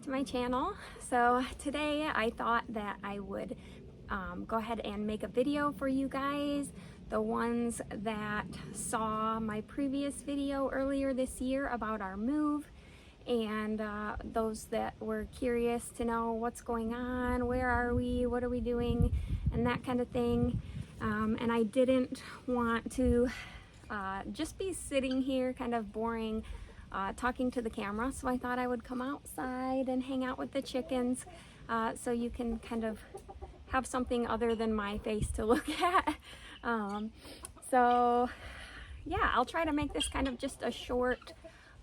back to my channel. So today I thought that I would go ahead and make a video for you guys, the ones that saw my previous video earlier this year about our move, and those that were curious to know what's going on, where are we, what are we doing, and that kind of thing. And I didn't want to just be sitting here kind of boring talking to the camera, so I thought I would come outside and hang out with the chickens so you can kind of have something other than my face to look at. So yeah, I'll try to make this kind of just a short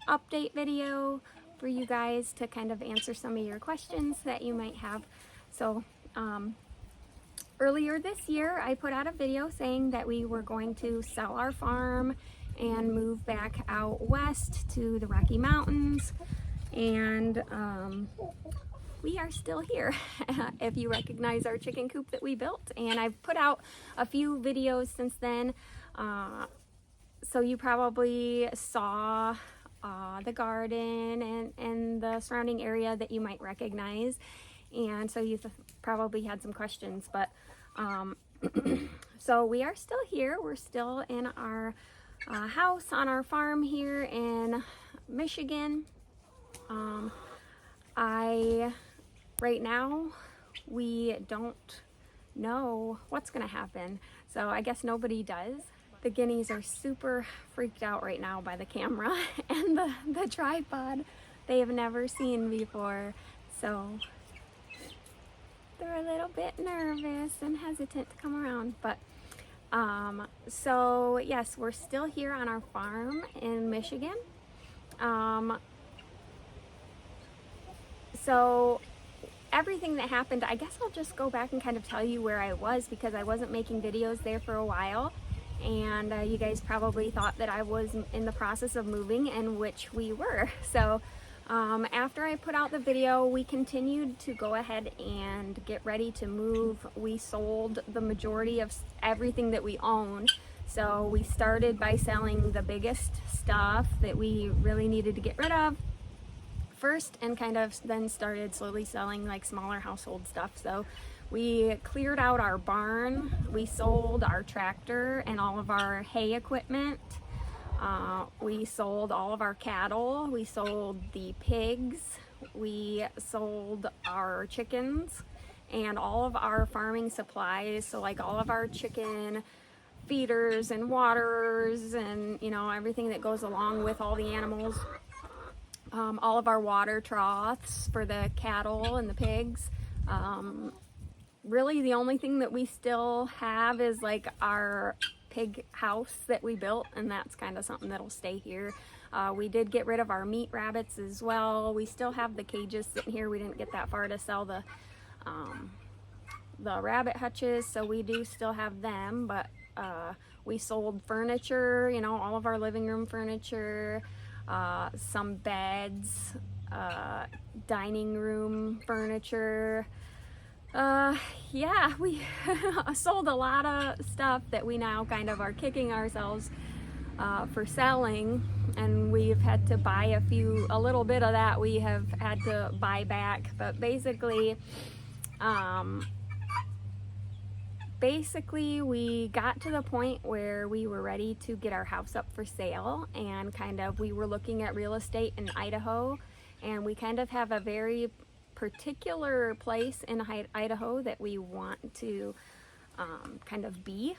update video for you guys to kind of answer some of your questions that you might have. So earlier this year I put out a video saying that we were going to sell our farm and move back out west to the Rocky Mountains, and we are still here. If you recognize our chicken coop that we built, and I've put out a few videos since then, so you probably saw the garden and the surrounding area that you might recognize, and so you've probably had some questions, but so we are still here. We're still in our house on our farm here in Michigan. Right now we don't know what's gonna happen, so I guess nobody does. The guineas are super freaked out right now by the camera and the tripod. They have never seen before, so they're a little bit nervous and hesitant to come around. But so yes, we're still here on our farm in Michigan. So everything that happened, I guess I'll just go back and kind of tell you where I was, because I wasn't making videos there for a while, and you guys probably thought that I was in the process of moving, and which we were. So after I put out the video, we continued to go ahead and get ready to move. We sold the majority of everything that we owned. So we started by selling the biggest stuff that we really needed to get rid of first, and kind of then started slowly selling like smaller household stuff. So we cleared out our barn, we sold our tractor and all of our hay equipment. We sold all of our cattle, we sold the pigs, we sold our chickens, and all of our farming supplies. So like all of our chicken feeders and waterers and, you know, everything that goes along with all the animals. All of our water troughs for the cattle and the pigs. Really the only thing that we still have is like our pig house that we built, and that's kind of something that'll stay here. We did get rid of our meat rabbits as well. We still have the cages sitting here. We didn't get that far to sell the rabbit hutches, so we do still have them. But we sold furniture, you know, all of our living room furniture, some beds, dining room furniture. Yeah, we sold a lot of stuff that we now kind of are kicking ourselves for selling, and we've had to buy a little bit of that we have had to buy back. But basically we got to the point where we were ready to get our house up for sale, and kind of we were looking at real estate in Idaho, and we kind of have a very particular place in Idaho that we want to kind of be.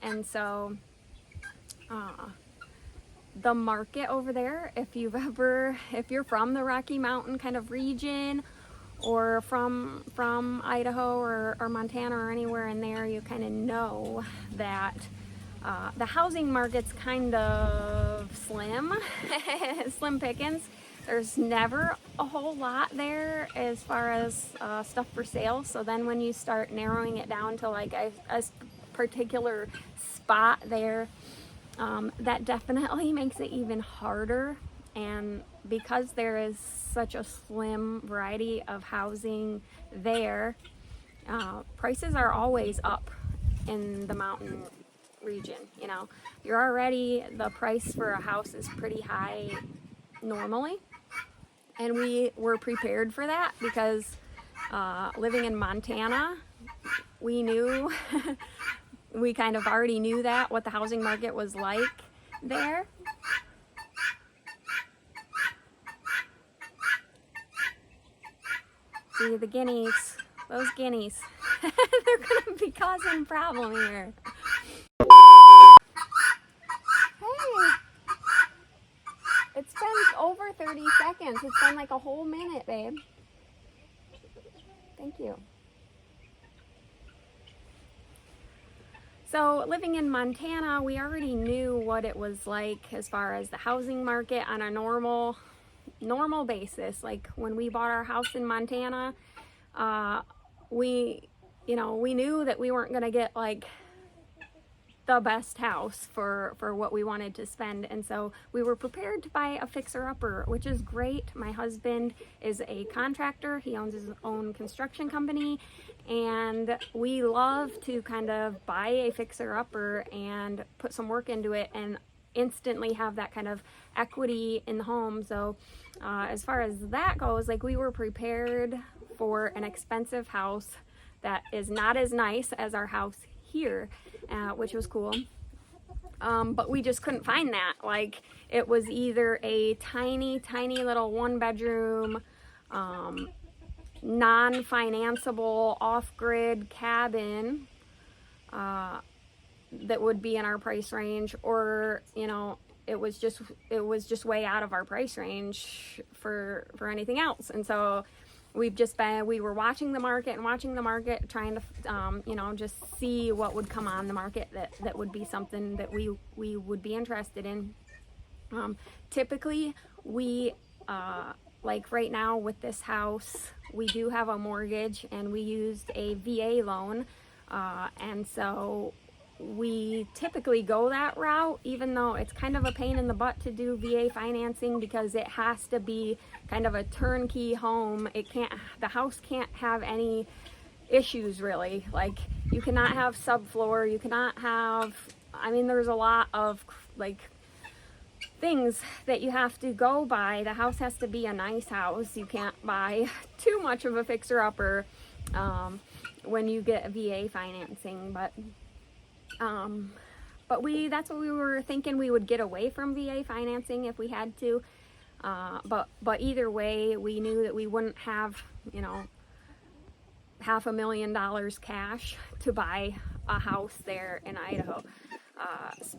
And so the market over there, if you're from the Rocky Mountain kind of region, or from Idaho or Montana or anywhere in there, you kind of know that the housing market's kind of slim, slim pickings. There's never a whole lot there as far as stuff for sale. So then when you start narrowing it down to like a particular spot there, that definitely makes it even harder. And because there is such a slim variety of housing there, prices are always up in the mountain region. You know, the price for a house is pretty high normally, And we were prepared for that because living in Montana, we knew, we kind of already knew that, what the housing market was like there. See the guineas, those guineas, they're gonna be causing a problem here. Hey, it's been over 30 seconds. It's been like a whole minute, babe. Thank you. So living in Montana, we already knew what it was like as far as the housing market on a normal basis. Like when we bought our house in Montana, we knew that we weren't gonna get like the best house for what we wanted to spend, and so we were prepared to buy a fixer-upper, which is great. My husband is a contractor. He owns his own construction company, and we love to kind of buy a fixer-upper and put some work into it and instantly have that kind of equity in the home. So as far as that goes, like, we were prepared for an expensive house that is not as nice as our house here, which was cool. But we just couldn't find that. Like, it was either a tiny little 1-bedroom, non-financeable off-grid cabin that would be in our price range, or it was just way out of our price range for anything else. And so we were watching the market, trying to just see what would come on the market that would be something that we would be interested in. Typically we like right now with this house, we do have a mortgage and we used a VA loan, and so we typically go that route, even though it's kind of a pain in the butt to do VA financing because it has to be kind of a turnkey home. The house can't have any issues really. Like, you cannot have subfloor, you cannot have, there's a lot of like things that you have to go by. The house has to be a nice house. You can't buy too much of a fixer-upper when you get VA financing, but that's what we were thinking. We would get away from VA financing if we had to, but either way, we knew that we wouldn't have $500,000 cash to buy a house there in Idaho.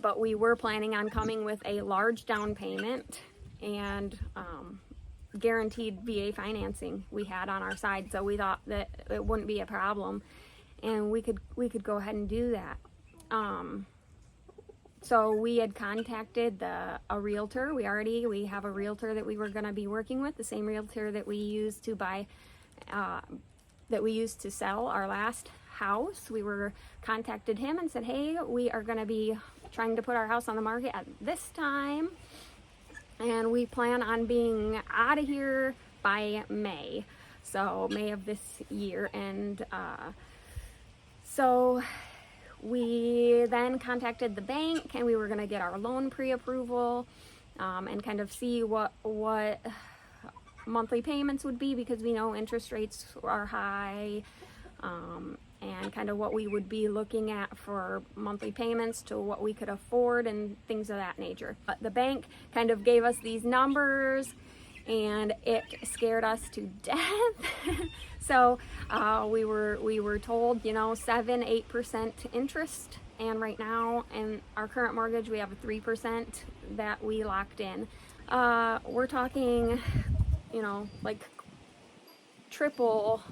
But we were planning on coming with a large down payment and guaranteed VA financing we had on our side, so we thought that it wouldn't be a problem, and we could go ahead and do that. So we had contacted a realtor. We have a realtor that we were going to be working with, the same realtor that we used to sell our last house. We contacted him and said, hey, we are going to be trying to put our house on the market at this time, and we plan on being out of here by May. So May of this year. And so we then contacted the bank, and we were going to get our loan pre-approval and kind of see what monthly payments would be, because we know interest rates are high, and kind of what we would be looking at for monthly payments to what we could afford and things of that nature. But the bank kind of gave us these numbers, and it scared us to death. So we were told 7-8% interest, and right now in our current mortgage we have a 3% that we locked in. We're talking like triple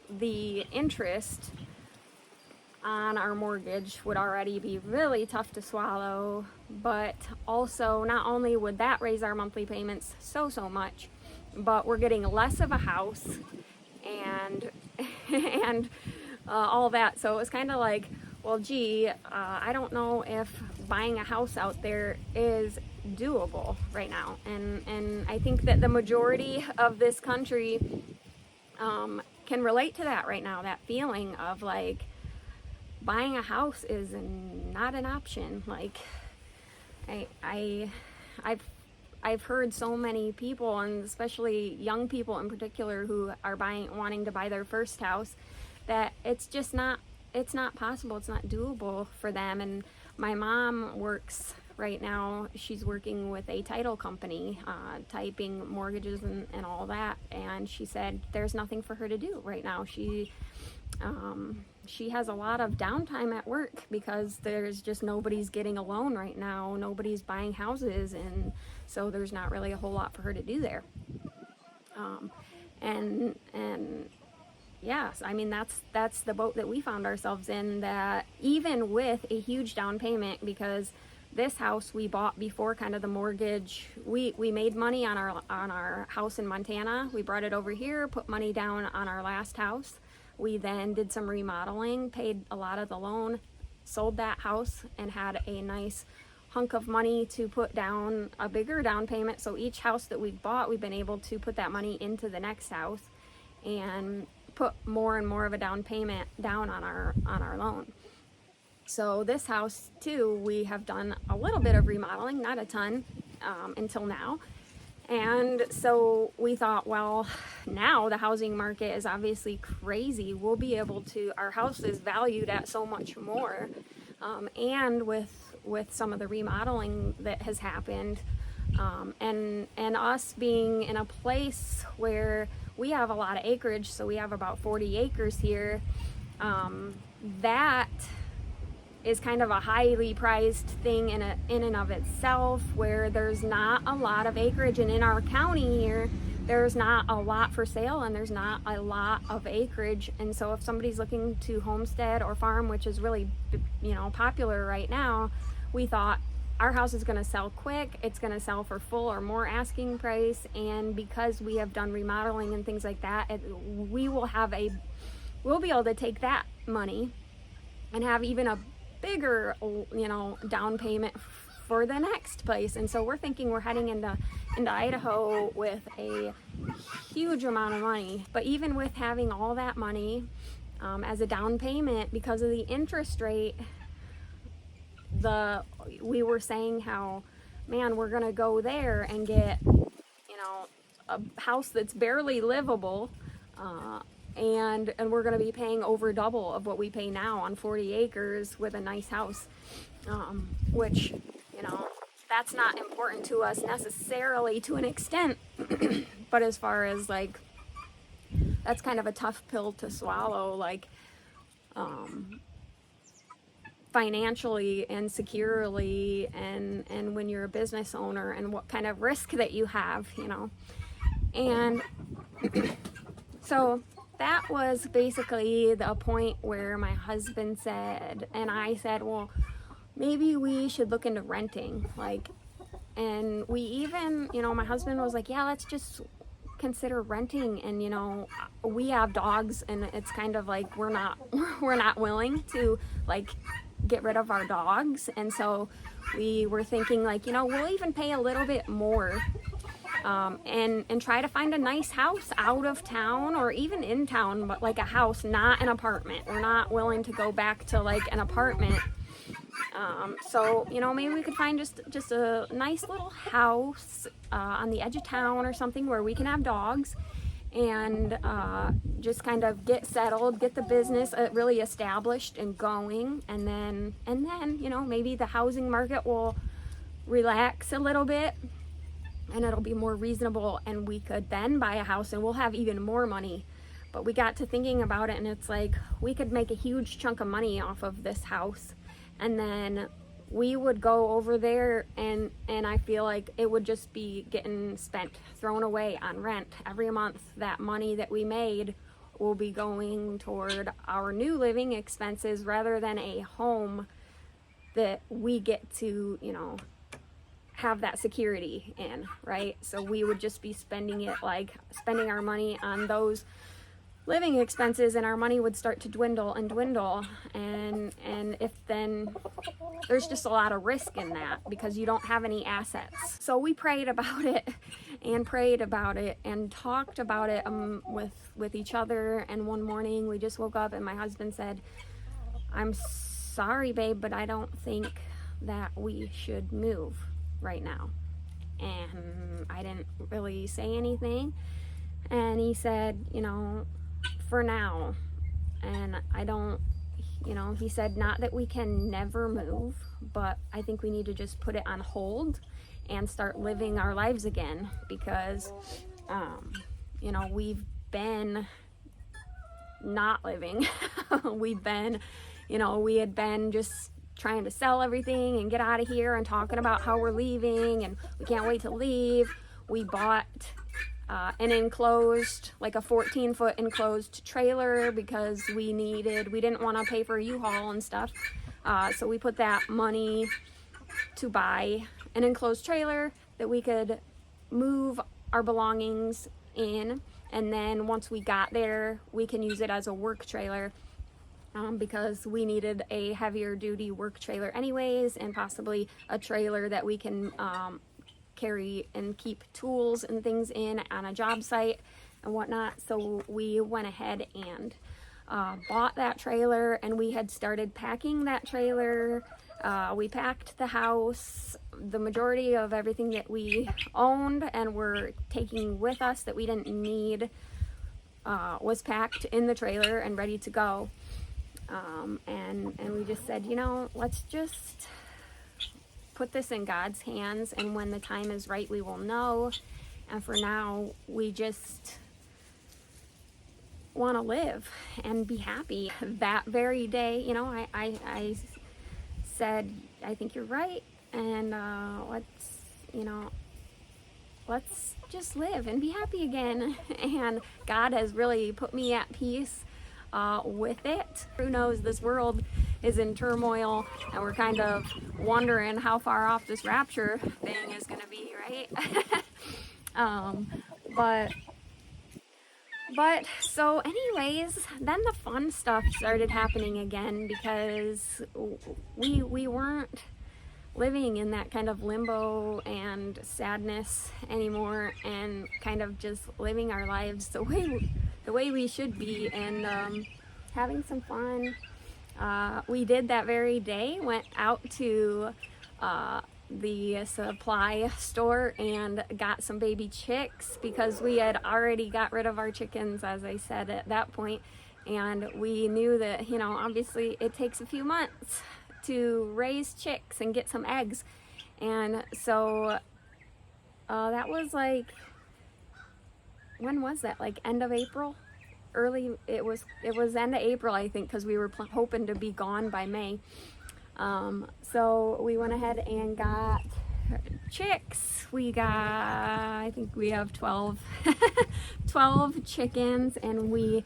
the interest on our mortgage would already be really tough to swallow, but also not only would that raise our monthly payments so much, but we're getting less of a house and all that. So it was kind of like, well, gee, I don't know if buying a house out there is doable right now, and I think that the majority of this country can relate to that right now, that feeling of like buying a house is not an option. Like, I've I've heard so many people, and especially young people in particular, who are wanting to buy their first house, that it's just not, it's not possible, it's not doable for them. And my mom works right now, she's working with a title company, typing mortgages and all that, and she said there's nothing for her to do right now. She has a lot of downtime at work because there's just nobody's getting a loan right now, nobody's buying houses, and so there's not really a whole lot for her to do there. And yes, I mean, that's the boat that we found ourselves in, that even with a huge down payment, because this house we bought before kind of the mortgage, we made money on our house in Montana. We brought it over here, put money down on our last house. We then did some remodeling, paid a lot of the loan, sold that house, and had a nice hunk of money to put down a bigger down payment. So each house that we've bought, we've been able to put that money into the next house and put more and more of a down payment down on our loan. So this house too, we have done a little bit of remodeling, not a ton, until now. And so we thought, well, now the housing market is obviously crazy. We'll be able to, our house is valued at so much more. And with some of the remodeling that has happened, and us being in a place where we have a lot of acreage, so we have about 40 acres here, that is kind of a highly prized thing in and of itself, where there's not a lot of acreage, and in our county here there's not a lot for sale, and there's not a lot of acreage. And so if somebody's looking to homestead or farm, which is really, you know, popular right now, we thought our house is going to sell quick, it's going to sell for full or more asking price, and because we have done remodeling and things like that, we'll be able to take that money and have even a bigger, you know, down payment for the next place. And so we're thinking we're heading into Idaho with a huge amount of money. But even with having all that money as a down payment, because of the interest rate, we were saying how, man, we're gonna go there and get, you know, a house that's barely livable, and we're going to be paying over double of what we pay now on 40 acres with a nice house, which, you know, that's not important to us necessarily, to an extent, but as far as like, that's kind of a tough pill to swallow, like, financially and securely, and when you're a business owner, and what kind of risk that you have, you know. And so that was basically the point where my husband said, and I said, well, maybe we should look into renting, like, and we even, you know, my husband was like, yeah, let's just consider renting. And, you know, we have dogs, and it's kind of like we're not willing to like get rid of our dogs. And so we were thinking, like, you know, we'll even pay a little bit more, and try to find a nice house out of town or even in town, but like a house, not an apartment. We're not willing to go back to like an apartment. So, you know, maybe we could find just a nice little house on the edge of town or something, where we can have dogs, and just kind of get settled, get the business really established and going, and then you know, maybe the housing market will relax a little bit and it'll be more reasonable, and we could then buy a house and we'll have even more money. But we got to thinking about it, and it's like we could make a huge chunk of money off of this house, and then we would go over there, and I feel like it would just be getting spent, thrown away on rent every month. That money that we made will be going toward our new living expenses, rather than a home that we get to, you know, have that security in, right? So we would just be spending our money on those living expenses, and our money would start to dwindle, and if then there's just a lot of risk in that, because you don't have any assets. So we prayed about it and talked about it with each other, and one morning we just woke up and my husband said, I'm sorry, babe, but I don't think that we should move right now. and I didn't really say anything. And he said, you know, for now. And I don't, you know, he said not that we can never move, but I think we need to just put it on hold and start living our lives again, because you know, we've been not living. We've been, you know, we had been just trying to sell everything and get out of here and talking about how we're leaving and we can't wait to leave. We bought an enclosed, like a 14-foot enclosed trailer, because we didn't want to pay for a U-Haul and stuff. So we put that money to buy an enclosed trailer that we could move our belongings in, and then once we got there, we can use it as a work trailer, because we needed a heavier duty work trailer anyways, and possibly a trailer that we can carry and keep tools and things in on a job site and whatnot. So we went ahead and bought that trailer, and we had started packing that trailer. We packed the house, the majority of everything that we owned and were taking with us that we didn't need was packed in the trailer and ready to go. And we just said, you know, let's just put this in God's hands, and when the time is right, we will know. And for now, we just want to live and be happy. That very day, you know, I said, I think you're right, and let's just live and be happy again. And God has really put me at peace with it. Who knows, this world is in turmoil, and we're kind of wondering how far off this rapture thing is going to be, right? But so anyways, then the fun stuff started happening again, because we weren't living in that kind of limbo and sadness anymore, and kind of just living our lives the way we should be, and having some fun. We did that very day, went out to the supply store and got some baby chicks, because we had already got rid of our chickens, as I said, at that point. And we knew that, you know, obviously it takes a few months to raise chicks and get some eggs. And so that was like, when was that? Like end of April? It was end of April, I think, because we were hoping to be gone by May. So we went ahead and got chicks. I think we have 12 chickens, and we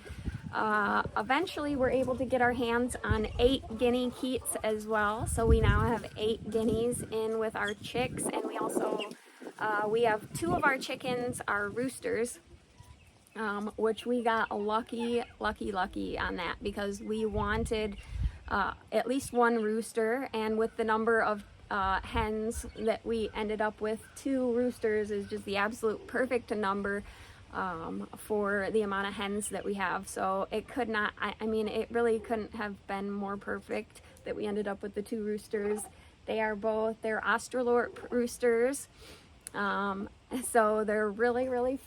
eventually were able to get our hands on 8 guinea keats as well. So we now have 8 guineas in with our chicks, and we also we have 2 of our chickens are roosters, which we got lucky on that, because we wanted at least 1 rooster, and with the number of hens that we ended up with, 2 roosters is just the absolute perfect number for the amount of hens that we have. So it could not, I mean, it really couldn't have been more perfect that we ended up with the 2 roosters. They're Australorp roosters, so they're really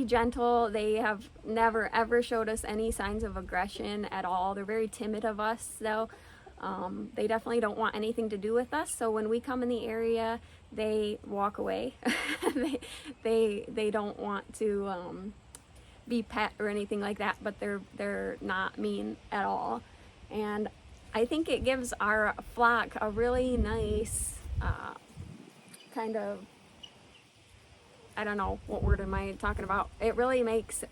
gentle. They have never ever showed us any signs of aggression at all. They're very timid of us, though. They definitely don't want anything to do with us. So when we come in the area, they walk away. they don't want to be pet or anything like that, but they're not mean at all. And I think it gives our flock a really nice kind of, I don't know, what word am I talking about? It really makes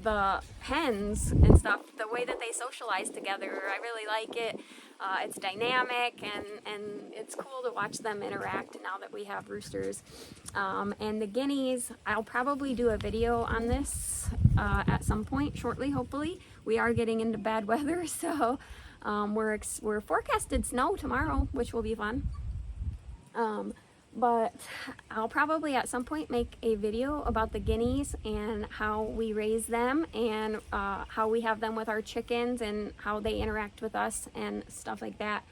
the hens and stuff, the way that they socialize together, I really like it. It's dynamic, and it's cool to watch them interact now that we have roosters. And the guineas, I'll probably do a video on this at some point shortly, hopefully. We are getting into bad weather, so we're forecasted snow tomorrow, which will be fun. But I'll probably at some point make a video about the guineas and how we raise them, and how we have them with our chickens, and how they interact with us and stuff like that.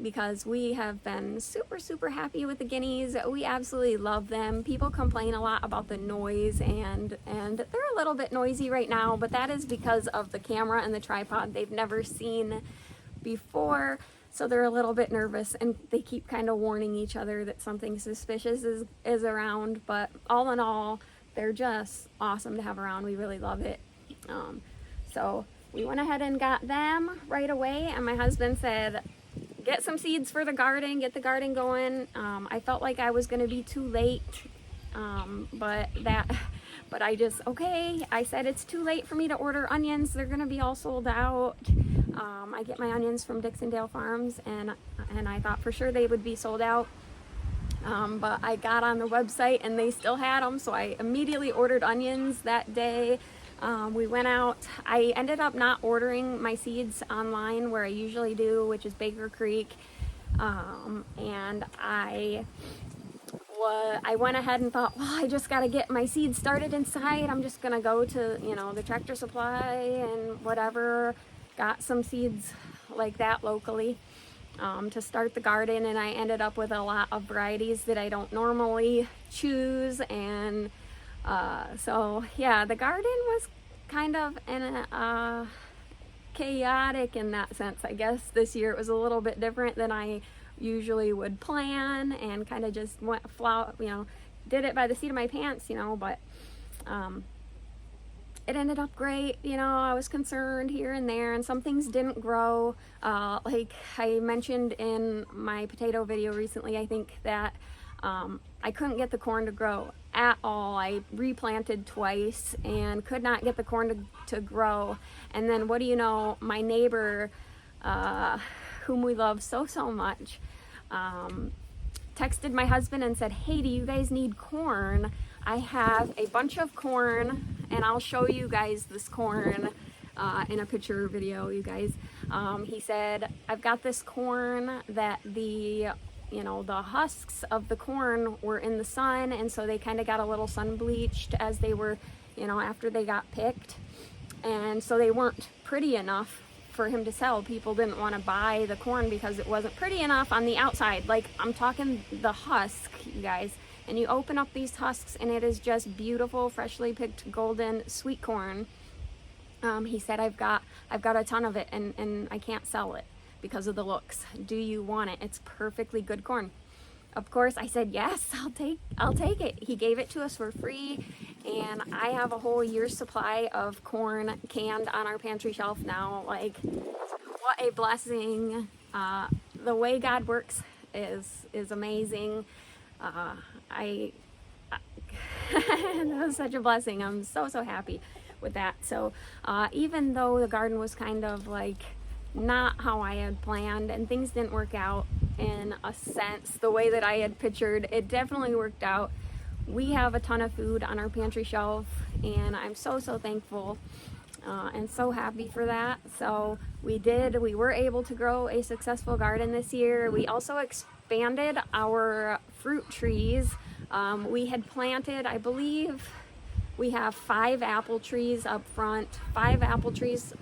because we have been super happy with the guineas. We absolutely love them. People complain a lot about the noise, and they're a little bit noisy right now, but that is because of the camera and the tripod they've never seen before, so they're a little bit nervous, and they keep kind of warning each other that something suspicious is around. But all in all, they're just awesome to have around. We really love it. So we went ahead and got them right away, and my husband said, get some seeds for the garden, get the garden going. I felt like I was gonna be too late, but I said it's too late for me to order onions. They're gonna be all sold out. I get my onions from Dixondale Farms, and I thought for sure they would be sold out. But I got on the website and they still had them, so I immediately ordered onions that day. We went out. I ended up not ordering my seeds online where I usually do, which is Baker Creek, and I went ahead and thought, well, I just got to get my seeds started inside. I'm just gonna go to, the Tractor Supply and whatever, got some seeds like that locally to start the garden, and I ended up with a lot of varieties that I don't normally choose. And so yeah, the garden was kind of chaotic in that sense. I guess this year it was a little bit different than I usually would plan, and kind of just went did it by the seat of my pants, but it ended up great. I was concerned here and there, and some things didn't grow. Like I mentioned in my potato video recently, I think that I couldn't get the corn to grow at all. I replanted twice and could not get the corn to grow. And then what do you know, my neighbor, whom we love so much, texted my husband and said, hey, do you guys need corn? I have a bunch of corn, and I'll show you guys this corn in a picture video, you guys. He said, I've got this corn that the husks of the corn were in the sun, and so they kind of got a little sun bleached as they were, after they got picked. And so they weren't pretty enough for him to sell. People didn't want to buy the corn because it wasn't pretty enough on the outside. Like, I'm talking the husk, you guys. And you open up these husks and it is just beautiful, freshly picked golden sweet corn. He said, I've got a ton of it, and I can't sell it because of the looks. Do you want it? It's perfectly good corn. Of course, I said, yes, I'll take it. He gave it to us for free, and I have a whole year's supply of corn canned on our pantry shelf now. Like, what a blessing. The way God works is amazing. That was such a blessing. I'm so happy with that. So even though the garden was kind of like not how I had planned, and things didn't work out in a sense the way that I had pictured, it definitely worked out. We have a ton of food on our pantry shelf, and I'm so thankful and so happy for that. So we were able to grow a successful garden this year. We also expanded our fruit trees. We had planted, I believe we have 5 apple trees up front, 5 apple trees,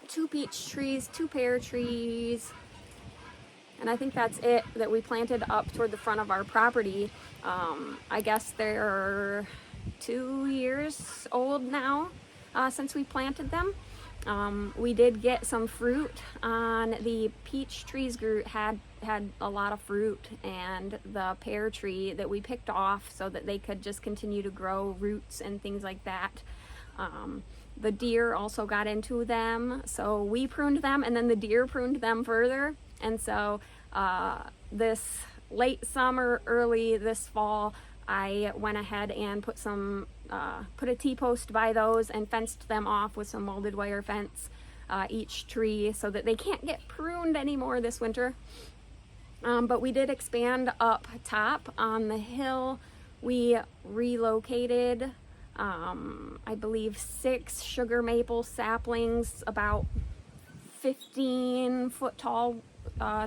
2 peach trees, 2 pear trees, and I think that's it that we planted up toward the front of our property. I guess they're 2 years old now since we planted them. We did get some fruit on the peach trees. Had a lot of fruit, and the pear tree that we picked off so that they could just continue to grow roots and things like that. The deer also got into them, so we pruned them, and then the deer pruned them further. And so this late summer, early this fall, I went ahead and put a T-post by those and fenced them off with some welded wire fence, each tree, so that they can't get pruned anymore this winter. But we did expand up top on the hill. We relocated, I believe, 6 sugar maple saplings, about 15-foot tall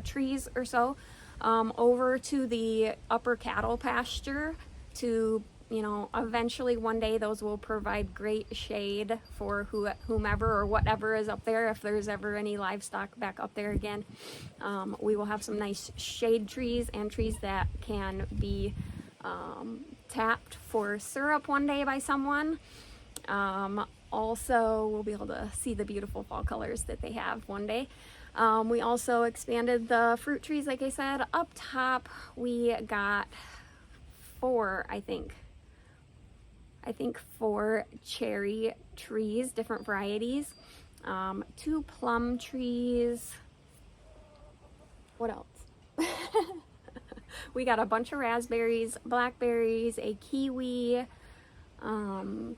trees or so, over to the upper cattle pasture to you know, eventually one day those will provide great shade for whomever or whatever is up there. If there's ever any livestock back up there again, we will have some nice shade trees and trees that can be tapped for syrup one day by someone. Also, we'll be able to see the beautiful fall colors that they have one day. We also expanded the fruit trees, like I said. Up top, we got four cherry trees, different varieties, 2 plum trees. What else? We got a bunch of raspberries, blackberries, a kiwi, and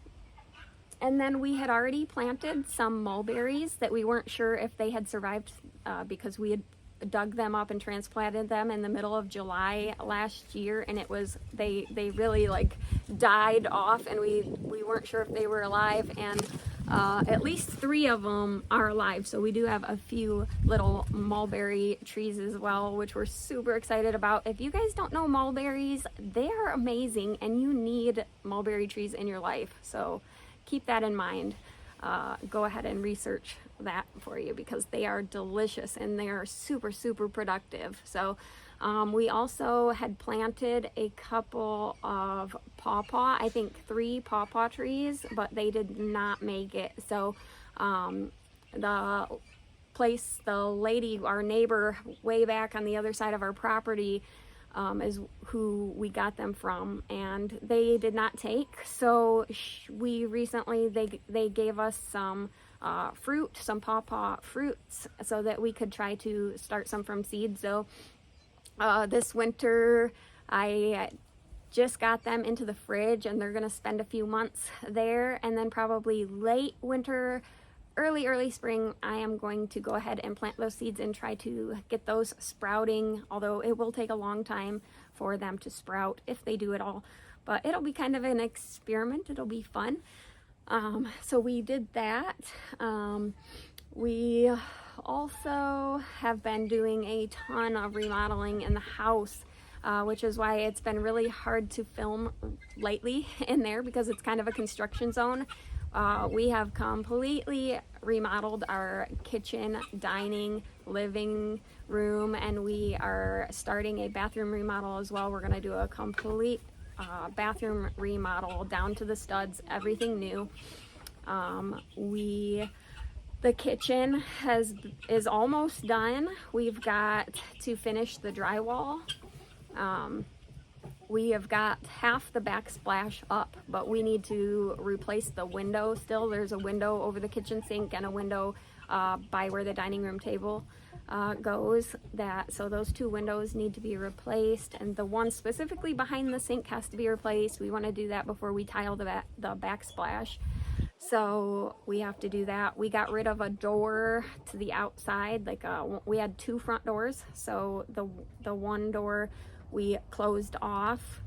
then we had already planted some mulberries that we weren't sure if they had survived because we had dug them up and transplanted them in the middle of July last year, and it was they really like died off, and we weren't sure if they were alive, and at least 3 of them are alive. So we do have a few little mulberry trees as well, which we're super excited about. If you guys don't know mulberries, they are amazing, and you need mulberry trees in your life, so keep that in mind. Go ahead and research that for you because they are delicious and they are super productive. So we also had planted a couple of pawpaw, I think 3 pawpaw trees, but they did not make it. So the lady, our neighbor way back on the other side of our property, is who we got them from, and they did not take. So we recently, they gave us some fruit, some pawpaw fruits, so that we could try to start some from seed. So this winter I just got them into the fridge, and they're gonna spend a few months there, and then probably late winter, early spring, I am going to go ahead and plant those seeds and try to get those sprouting, although it will take a long time for them to sprout if they do at all. But it'll be kind of an experiment. It'll be fun. So we did that. We also have been doing a ton of remodeling in the house, which is why it's been really hard to film lately in there because it's kind of a construction zone. We have completely remodeled our kitchen, dining, living room, and we are starting a bathroom remodel as well. We're going to do a complete bathroom remodel down to the studs, everything new. The kitchen is almost done. We've got to finish the drywall. We have got half the backsplash up, but we need to replace the window still. There's a window over the kitchen sink and a window by where the dining room table goes. So those 2 windows need to be replaced, and the one specifically behind the sink has to be replaced. We want to do that before we tile the backsplash. So we have to do that. We got rid of a door to the outside. We had 2 front doors, so the one door we closed off,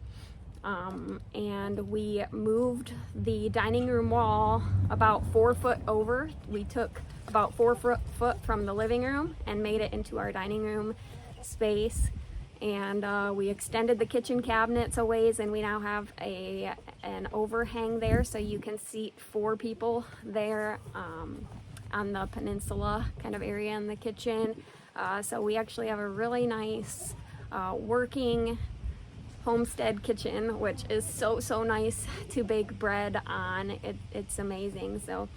and we moved the dining room wall about 4 foot over. We took about 4 foot from the living room and made it into our dining room space, and we extended the kitchen cabinets a ways, and we now have an overhang there, so you can seat 4 people there on the peninsula kind of area in the kitchen. So we actually have a really nice working homestead kitchen, which is so nice to bake bread on. It's amazing. So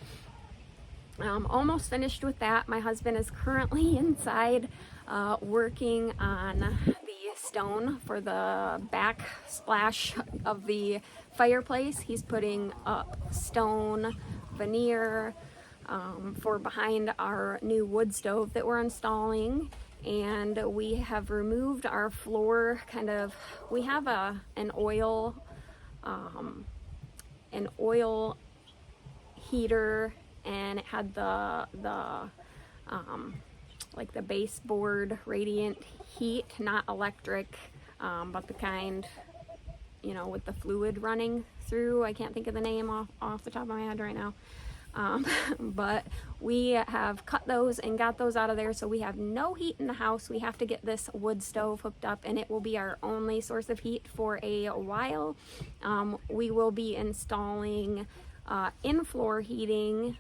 almost finished with that. My husband is currently inside working on the stone for the backsplash of the fireplace. He's putting up stone veneer for behind our new wood stove that we're installing. And we have removed our floor we have an oil heater, and it had the like the baseboard radiant heat, not electric, but the kind, with the fluid running through. I can't think of the name off the top of my head right now. But we have cut those and got those out of there, so we have no heat in the house. We have to get this wood stove hooked up, and it will be our only source of heat for a while. We will be installing in-floor heating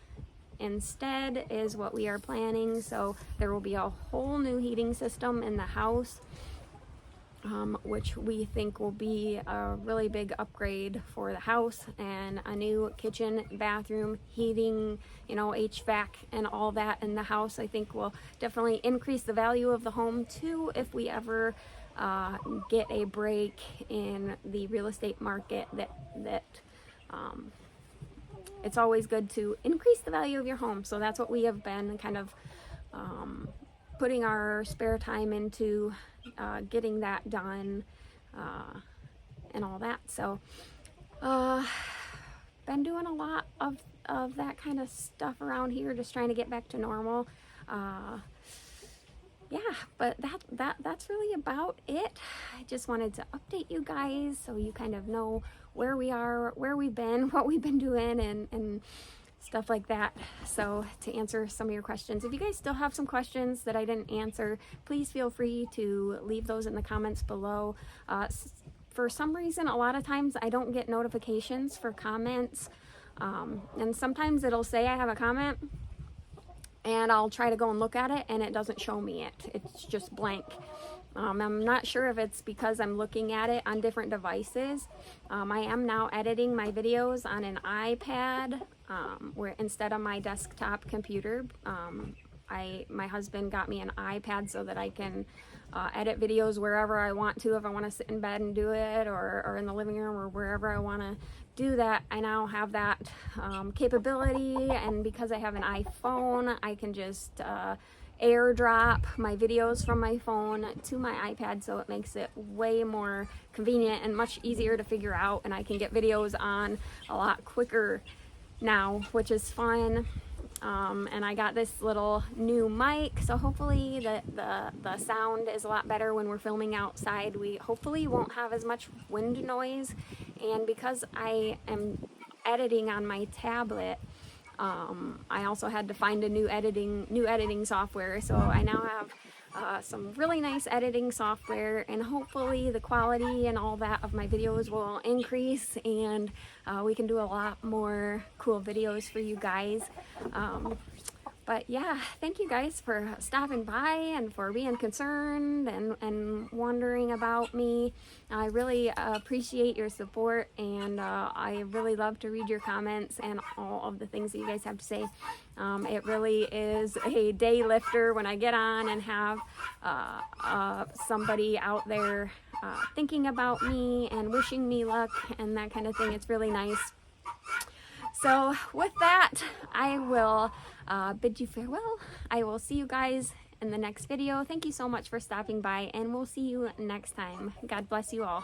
instead is what we are planning, so there will be a whole new heating system in the house, which we think will be a really big upgrade for the house, and a new kitchen, bathroom, heating, you know, HVAC and all that in the house. I think will definitely increase the value of the home too if we ever get a break in the real estate market. It's always good to increase the value of your home. So that's what we have been kind of putting our spare time into, getting that done and all that. So been doing a lot of that kind of stuff around here, just trying to get back to normal. Yeah, but that's really about it. I just wanted to update you guys so you kind of know where we are, where we've been, what we've been doing, and stuff like that. So to answer some of your questions, if you guys still have some questions that I didn't answer, please feel free to leave those in the comments below. For some reason, a lot of times I don't get notifications for comments, and sometimes it'll say I have a comment, and I'll try to go and look at it, and it doesn't show me it. It's just blank. I'm not sure if it's because I'm looking at it on different devices. I am now editing my videos on an iPad, where instead of my desktop computer. My husband got me an iPad so that I can edit videos wherever I want to. If I want to sit in bed and do it, or in the living room, or wherever I want to do that, I now have that capability. And because I have an iPhone, I can just airdrop my videos from my phone to my iPad, so it makes it way more convenient and much easier to figure out, and I can get videos on a lot quicker now, which is fun. And I got this little new mic, so hopefully the sound is a lot better when we're filming outside. We hopefully won't have as much wind noise, and because I am editing on my tablet, I also had to find a new editing software, so I now have some really nice editing software, and hopefully the quality and all that of my videos will increase, and we can do a lot more cool videos for you guys. But yeah, thank you guys for stopping by and for being concerned and wondering about me. I really appreciate your support, and I really love to read your comments and all of the things that you guys have to say. It really is a day lifter when I get on and have somebody out there thinking about me and wishing me luck and that kind of thing. It's really nice. So with that, I will bid you farewell. I will see you guys in the next video. Thank you so much for stopping by, and we'll see you next time. God bless you all.